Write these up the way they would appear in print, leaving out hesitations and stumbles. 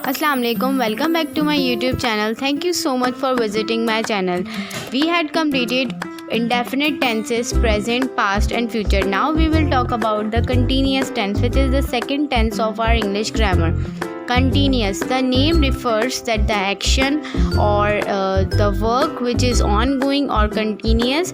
Assalamu alaikum, welcome back to my YouTube channel. Thank you so much for visiting my channel. We had completed indefinite tenses, present, past and future. Now we will talk about the continuous tense, which is the second tense of our English grammar. Continuous, the name refers that the action or the work which is ongoing or continuous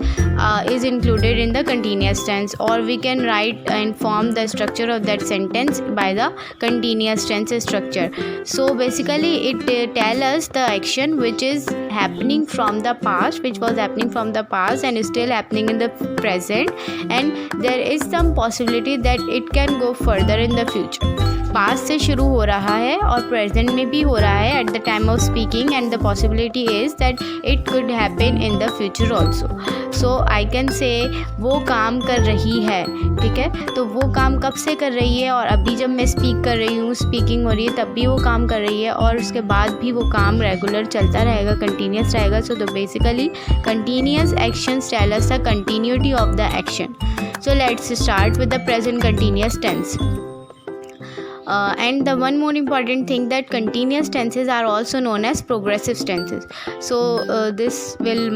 is included in the continuous tense, or we can write and form the structure of that sentence by the continuous tense structure. So basically it tells us the action which is happening from the past, which was happening from the past and is still happening in the present, and there is some possibility that it can go further in the future. Past से शुरू हो रहा है और present में भी हो रहा है at the time of speaking, and the possibility is that it could happen in the future also. So I can say वो काम कर रही है. ठीक है, तो वो काम कब से कर रही है, और अभी जब मैं स्पीक कर रही हूँ, स्पीकिंग हो रही है, तब भी वो काम कर रही है, और उसके बाद भी वो काम रेगुलर चलता रहेगा, कंटिन्यूस रहेगा. सो तो basically continuous actions tell us the continuity of the action. So let's start with the present continuous tense. And the one more important thing, that continuous tenses are also known as progressive tenses. So this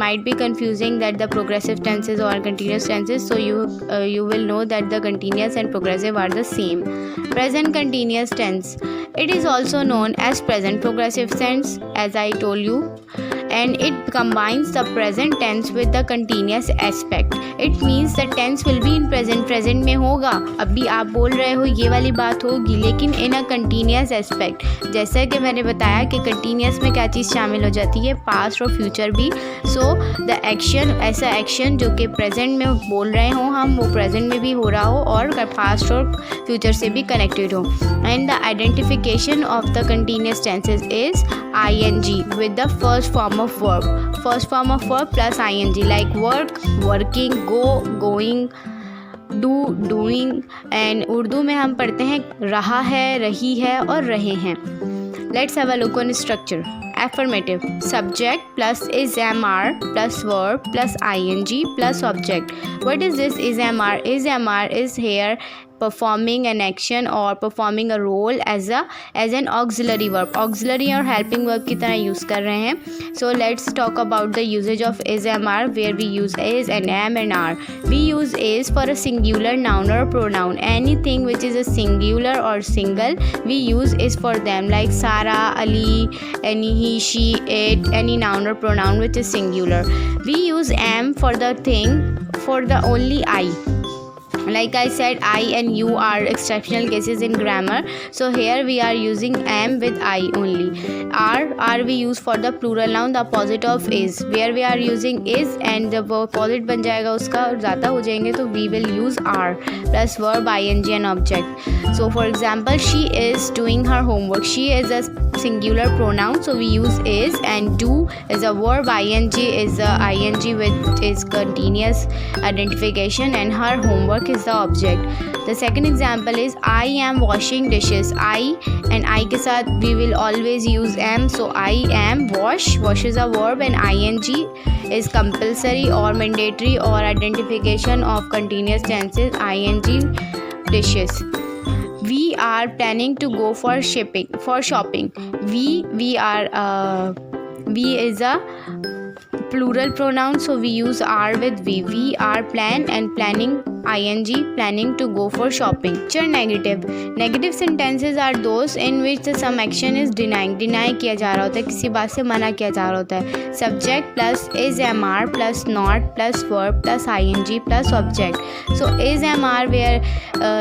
might be confusing, that the progressive tenses or continuous tenses. So you will know that the continuous and progressive are the same. Present continuous tense, it is also known as present progressive tense, as I told you, and it combines the present tense with the continuous aspect. It means the tense will be in present. present में होगा, अभी आप बोल रहे हो, ये वाली बात होगी, लेकिन इन अ कंटिन्यूस एस्पेक्ट. जैसा कि मैंने बताया कि कंटिन्यूस में क्या चीज़ शामिल हो जाती है, पास्ट और फ्यूचर भी. सो द एक्शन, ऐसा एक्शन जो कि प्रेजेंट में बोल रहे हो हम, वो प्रेजेंट में भी हो रहा हो और पास्ट और फ्यूचर से भी कनेक्टेड हो. And the identification of the continuous tenses is ing with the first form of verb. First form of verb plus ing, like work, working, go, going, do, doing. and Urdu में हम पढ़ते हैं रहा है, रही है और रहे हैं. Let's have a look on structure. Affirmative, subject plus is mr plus verb plus ing plus object. What is this is mr? Is mr is here performing an action or performing a role as an auxiliary verb. Auxiliary और helping verb की तरह use कर रहे हैं. So let's talk about the usage of is mr, where we use is and am and are. We use is for a singular noun or pronoun. Anything which is a singular or single, we use is for them, like Sarah, Ali, any, he, she, it, any noun or pronoun which is singular. We use am for the thing, for the only I. Like I said, I and you are exceptional cases in grammar. So here we are using am with I only. Are we use for the plural noun, the opposite of is, where we are using is and the opposite बन जाएगा उसका, और ज़्यादा हो जाएंगे तो we will use are plus verb ing and object. So for example, she is doing her homework. She is a singular pronoun, so we use is, and do is a verb, ing is a ing with is continuous identification, and her homework is the object. The second example is I am washing dishes. I and I के साथ we will always use am. So I am wash. Wash is a verb and ing is compulsory or mandatory or identification of continuous tenses. ing dishes. We are planning to go for shopping. We are we is a plural pronoun, so we use are with we. We are plan and planning ing, planning to go for shopping. Negative sentences are those in which the some action is deny किया जा रहा होता है, किसी बात से मना किया जा रहा होता है. Subject plus is mr plus not plus verb plus ing plus object. So is mr where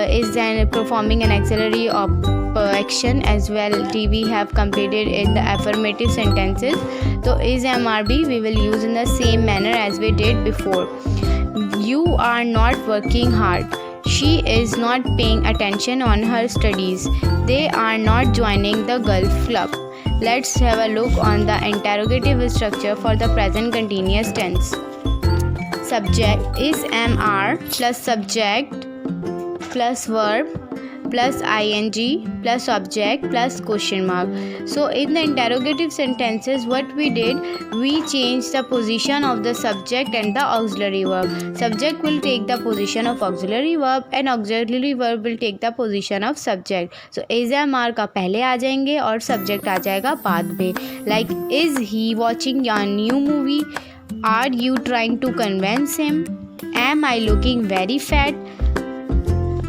is then performing an auxiliary of action as well. We have completed in the affirmative sentences. So is mrb we will use in the same manner as we did before. You are not working hard. She is not paying attention on her studies. They are not joining the golf club. Let's have a look on the interrogative structure for the present continuous tense. Subject is mr plus subject plus verb. plus ing plus object plus question mark. So in the interrogative sentences, what we did, we changed the position of the subject and the auxiliary verb. Subject will take the position of auxiliary verb and auxiliary verb will take the position of subject. So is या मार का पहले आ जाएंगे और subject आ जाएगा बाद में. Like, is he watching a new movie? Are you trying to convince him? Am I looking very fat?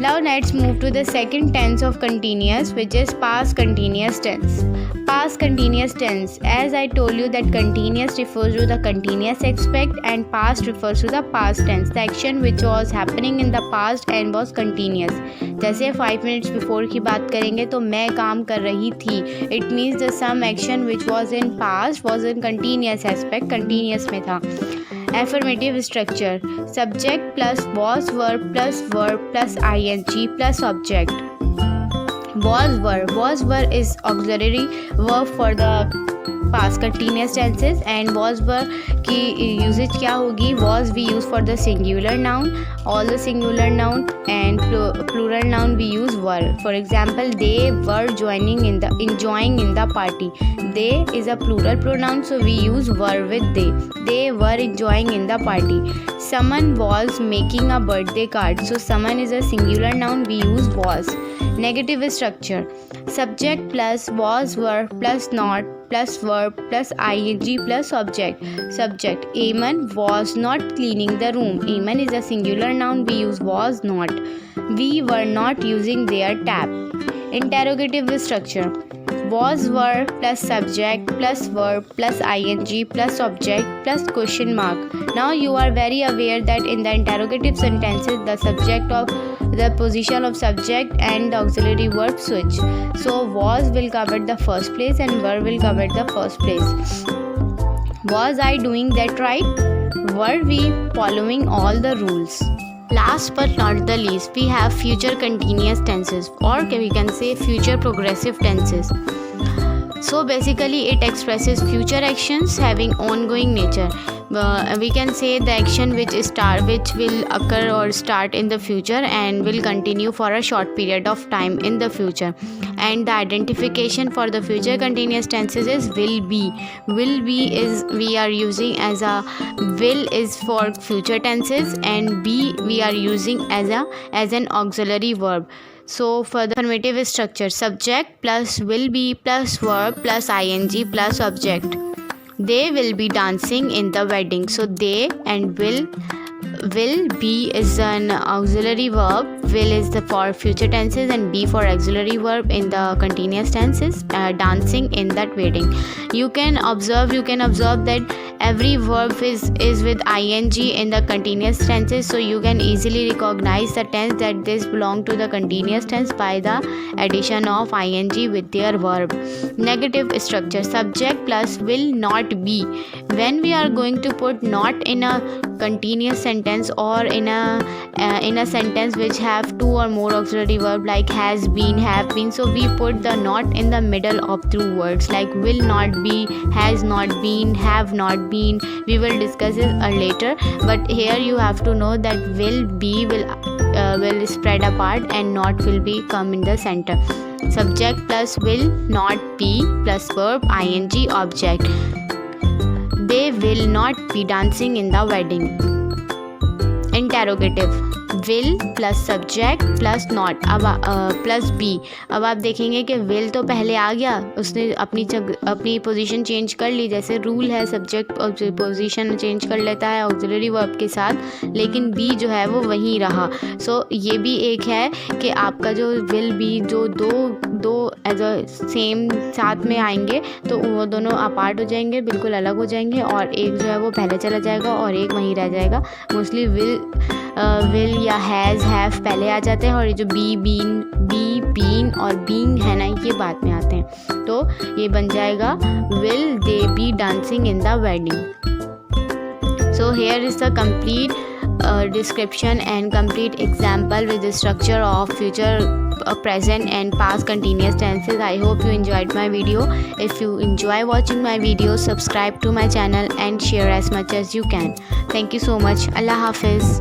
Now let's move to the second tense of continuous, which is past continuous tense. Past continuous tense, as I told you that continuous refers to the continuous aspect and past refers to the past tense, the action which was happening in the past and was continuous. जैसे 5 minutes before की बात करेंगे तो मैं काम कर रही थी. It means the some action which was in past was in continuous aspect, continuous में था. Affirmative structure, subject plus was verb plus ing plus object. Was verb is auxiliary verb for the past continuous tenses and was verb की usage क्या होगी. Was we use for the singular noun, all the singular noun, and plural noun we use were. For example, they were enjoying in the party. They is a plural pronoun, so we use were with they. They were enjoying in the party. Someone was making a birthday card, so someone is a singular noun, we use was. Negative structure, subject plus was verb plus not plus verb plus ing plus object. Subject, Eamon was not cleaning the room. Eamon is a singular noun, we use was not. We were not using their tap. Interrogative structure, was verb plus subject plus verb plus ing plus object plus question mark. Now you are very aware that in the interrogative sentences the subject of the position of subject and the auxiliary verb switch. So was will cover the first place and were will cover the first place. Was I doing that right? Were we following all the rules? Last but not the least, we have future continuous tenses, or we can say future progressive tenses. So basically it expresses future actions having ongoing nature. We can say the action which will occur or start in the future and will continue for a short period of time in the future. And the identification for the future continuous tenses is will be. Will be is we are using as a will is for future tenses and be we are using as an auxiliary verb. So for the affirmative structure, subject plus will be plus verb plus ing plus object. They will be dancing in the wedding. So they and will be is an auxiliary verb. Will is the for future tenses and be for auxiliary verb in the continuous tenses. Dancing in that wedding. You can observe that every verb is with ing in the continuous tenses, so you can easily recognize the tense that this belong to the continuous tense by the addition of ing with their verb. Negative structure, subject plus will not be. When we are going to put not in a continuous sentence or in a sentence which have two or more auxiliary verb like has been, have been, so we put the not in the middle of two words like will not be, has not been, have not been. We will discuss it later, but here you have to know that will be will spread apart and not will be come in the center. Subject plus will not be plus verb ing object. They will not be dancing in the wedding. Interrogative, will plus subject plus not अब plus B. अब आप देखेंगे कि will तो पहले आ गया, उसने अपनी पोजीशन चेंज कर ली. जैसे रूल है सब्जेक्ट पोजीशन चेंज कर लेता है ऑक्सिलरी वर्ब के साथ, लेकिन बी जो है वो वहीं रहा. सो ये भी एक है कि आपका जो विल बी जो दो एज अ सेम साथ में आएंगे तो वो दोनों अपार्ट हो जाएंगे, बिल्कुल अलग हो जाएंगे, और एक जो है वो पहले चला जाएगा और एक वहीं रह जाएगा. मोस्टली विल या हैज़ हैव पहले आ जाते हैं, और ये जो बी बीन और बीइंग है ना, ये बाद में आते हैं. तो ये बन जाएगा will they B dancing in the wedding. So here is the complete description and complete example with the structure of future, present and past continuous tenses. I hope you enjoyed my video. If you enjoy watching my video, subscribe to my channel and share as much as you can. Thank you so much. Allah Hafiz.